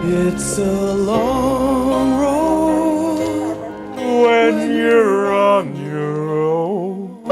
It's a long road when you're on your own.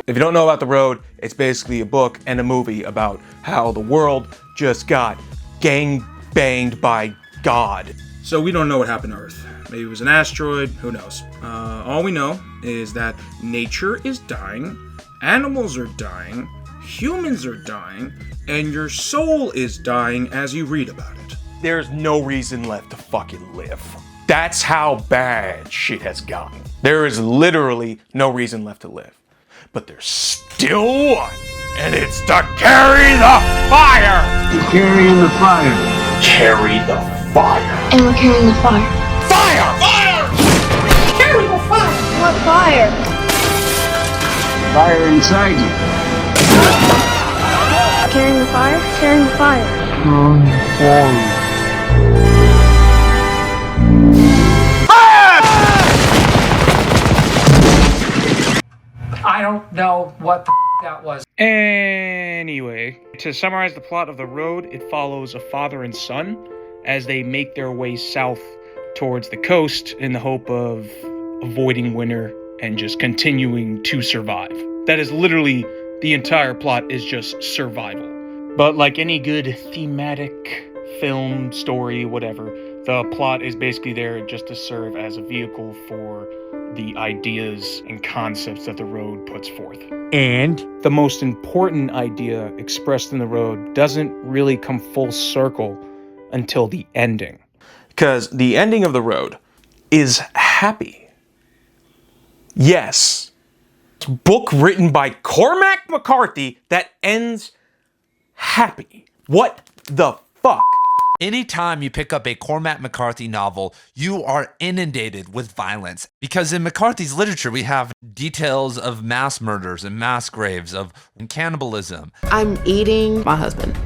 If you don't know about The Road, it's basically a book and a movie about how the world just got gang banged by God. So we don't know what happened to Earth. Maybe it was an asteroid, who knows? All we know is that nature is dying, animals are dying, humans are dying, and your soul is dying as you read about it. There's no reason left to fucking live. That's how bad shit has gotten. There is literally no reason left to live. But there's still one, and it's to carry the fire! Carrying the fire. Carry the fire. And we're carrying the fire. Fire! Fire! Carry the fire! What fire? Fire inside you. Carrying the fire? Carrying the fire. I don't know what the that was. Anyway, to summarize the plot of The Road, it follows a father and son as they make their way south towards the coast in the hope of avoiding winter and just continuing to survive. That is literally the entire plot, is just survival. But like any good thematic film, story, whatever, the plot is basically there just to serve as a vehicle for the ideas and concepts that The Road puts forth. And the most important idea expressed in The Road doesn't really come full circle until the ending. Because the ending of The Road is happy. Yes. It's a book written by Cormac McCarthy that ends happy. What the fuck? Anytime you pick up a Cormac McCarthy novel, you are inundated with violence. Because in McCarthy's literature, we have details of mass murders and mass graves, of cannibalism. I'm eating my husband.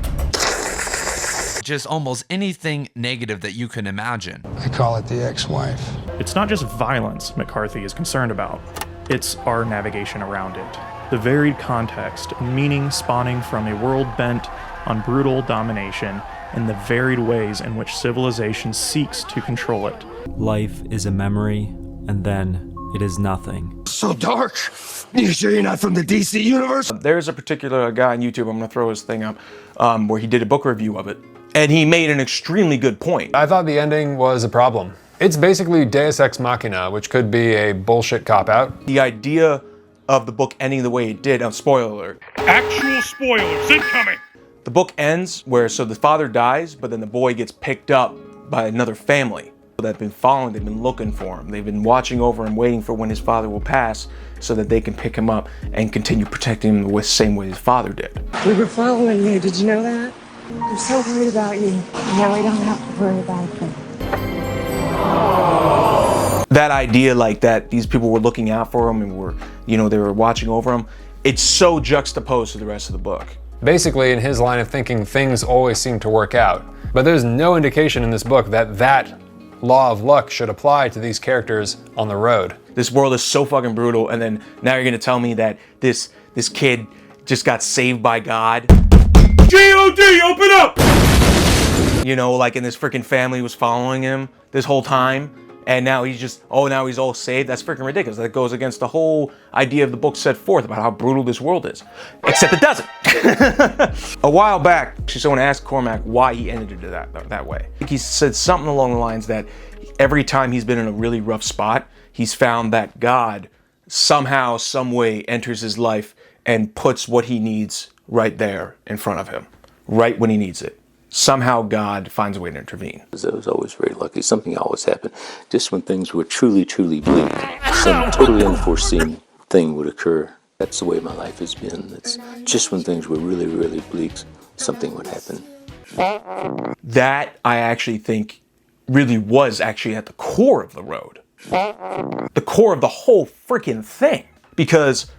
Just almost anything negative that you can imagine. I call it the ex-wife. It's not just violence McCarthy is concerned about. It's our navigation around it. The varied context and meaning spawning from a world bent on brutal domination and the varied ways in which civilization seeks to control it. Life is a memory, and then it is nothing. So dark. You sure you're not from the DC universe? There's a particular guy on YouTube, I'm gonna throw his thing up, where he did a book review of it. And he made an extremely good point. I thought the ending was a problem. It's basically Deus Ex Machina, which could be a bullshit cop-out. The idea of the book ending the way it did, spoiler alert. Actual spoilers incoming! The book ends where, so the father dies, but then the boy gets picked up by another family that have been following, they've been looking for him. They've been watching over him, waiting for when his father will pass so that they can pick him up and continue protecting him the same way his father did. We were following you, did you know that? I'm so worried about you. Now we don't have to worry about them. That idea like that, these people were looking out for him and were, they were watching over him, it's so juxtaposed to the rest of the book. Basically, in his line of thinking, things always seem to work out. But there's no indication in this book that that law of luck should apply to these characters on the road. This world is so fucking brutal, and then now you're gonna tell me that this kid just got saved by God? G.O.D., open up! Like, and this freaking family was following him this whole time, and now he's just, now he's all saved? That's freaking ridiculous. That goes against the whole idea of the book set forth about how brutal this world is. Except it doesn't. A while back, someone asked Cormac why he ended it that way. I think he said something along the lines that every time he's been in a really rough spot, he's found that God somehow, some way enters his life and puts what he needs right there in front of him, right when he needs it. Somehow God finds a way to intervene. I was always very lucky. Something always happened. Just when things were truly, truly bleak, some totally unforeseen thing would occur. That's the way my life has been. It's just when things were really, really bleak, something would happen. That, I actually think, really was actually at the core of The Road. The core of the whole freaking thing. Because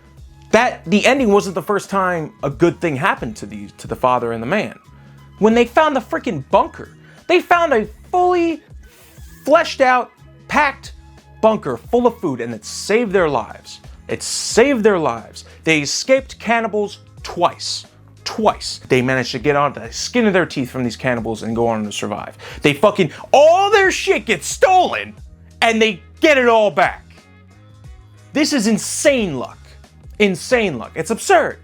the ending wasn't the first time a good thing happened to the father and the man. When they found the freaking bunker, they found a fully fleshed out, packed bunker full of food, and it saved their lives. It saved their lives. They escaped cannibals twice. twice. They managed to get on the skin of their teeth from these cannibals and go on to survive. They fucking, all their shit gets stolen and they get it all back. This is insane luck. Insane luck. It's absurd.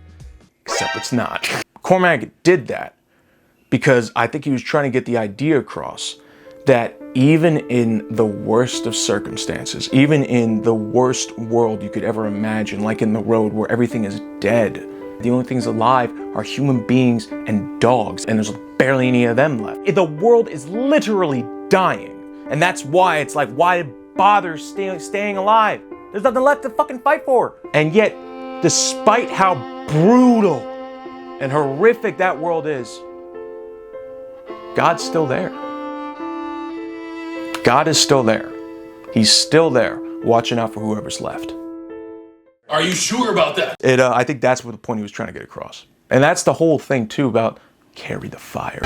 Except it's not. Cormac did that because I think he was trying to get the idea across that even in the worst of circumstances, even in the worst world you could ever imagine, like in The Road where everything is dead, the only things alive are human beings and dogs, and there's barely any of them left. The world is literally dying. And that's why it's like, why bother staying alive? There's nothing left to fucking fight for. And yet, despite how brutal and horrific that world is, God's still there. God is still there. He's still there, watching out for whoever's left. Are you sure about that? I think that's what the point he was trying to get across. And that's the whole thing, too, about carry the fire.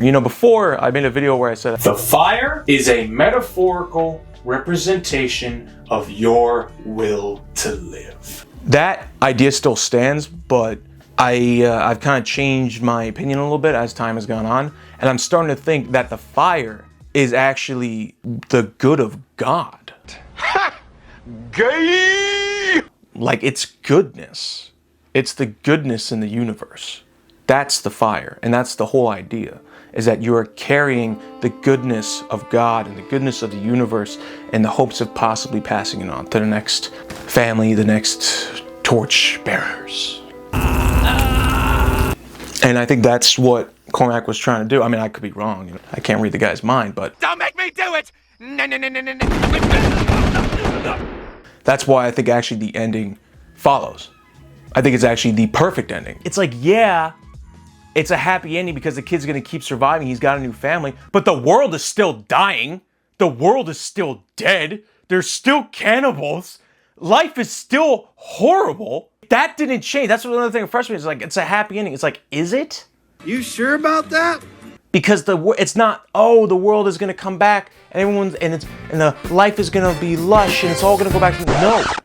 You know, before I made a video where I said, the fire is a metaphorical representation of your will to live. That idea still stands, but I've kind of changed my opinion a little bit as time has gone on. And I'm starting to think that the fire is actually the good of God. Ha! Gay! Like, it's goodness. It's the goodness in the universe. That's the fire. And that's the whole idea, is that you are carrying the goodness of God and the goodness of the universe in the hopes of possibly passing it on to the next family, the next torch bearers. And I think that's what Cormac was trying to do. I mean, I could be wrong. You know, I can't read the guy's mind, but... Don't make me do it! No. That's why I think actually the ending follows. I think it's actually the perfect ending. It's like, yeah, it's a happy ending because the kid's gonna keep surviving. He's got a new family, but the world is still dying. The world is still dead. There's still cannibals. Life is still horrible. That didn't change. That's another thing that frustrates me. Is like, it's a happy ending. It's like, is it? You sure about that? Because it's not, oh, the world is gonna come back and everyone's, and the life is gonna be lush and it's all gonna go back to,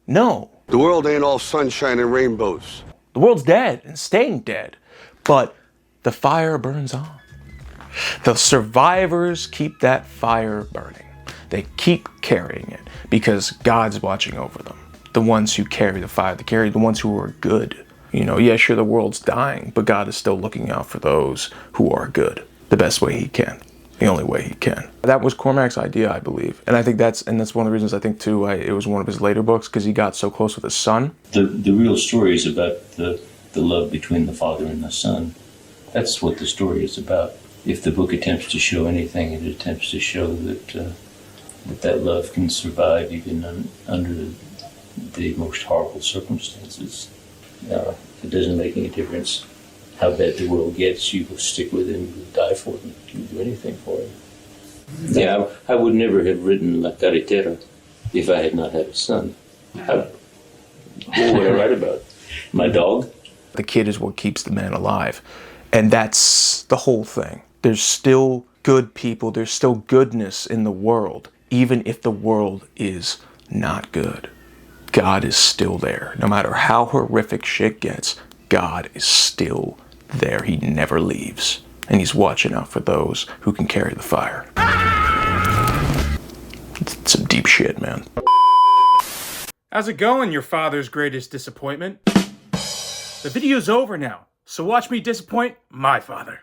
no. The world ain't all sunshine and rainbows. The world's dead and staying dead, but the fire burns on. The survivors keep that fire burning. They keep carrying it because God's watching over them. The ones who carry the fire, the ones who are good. You know, yeah, sure, the world's dying, but God is still looking out for those who are good the best way he can, the only way he can. That was Cormac's idea, I believe. And I think that's one of the reasons I think, too, it was one of his later books because he got so close with his son. The real story is about the love between the father and the son. That's what the story is about. If the book attempts to show anything, it attempts to show that love can survive even under the most horrible circumstances. It doesn't make any difference how bad the world gets. You will stick with him, you will die for him, you will do anything for him. Yeah, I would never have written La Carretera if I had not had a son. What would I write about? My dog? The kid is what keeps the man alive. And that's the whole thing. There's still good people, there's still goodness in the world, even if the world is not good. God is still there. No matter how horrific shit gets, God is still there. He never leaves. And he's watching out for those who can carry the fire. It's some deep shit, man. How's it going, your father's greatest disappointment? The video's over now, so watch me disappoint my father.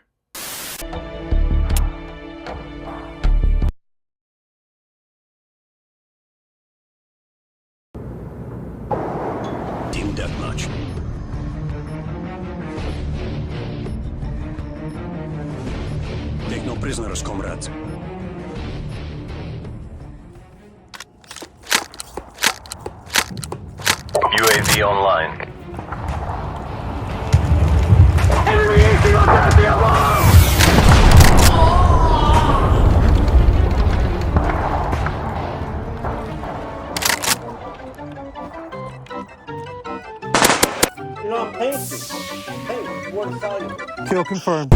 Team Deathmatch. Take no prisoners, comrades. UAV online. Enemy AC on the alarm! You know, I'm painting. Hey, more valuable. Kill confirmed.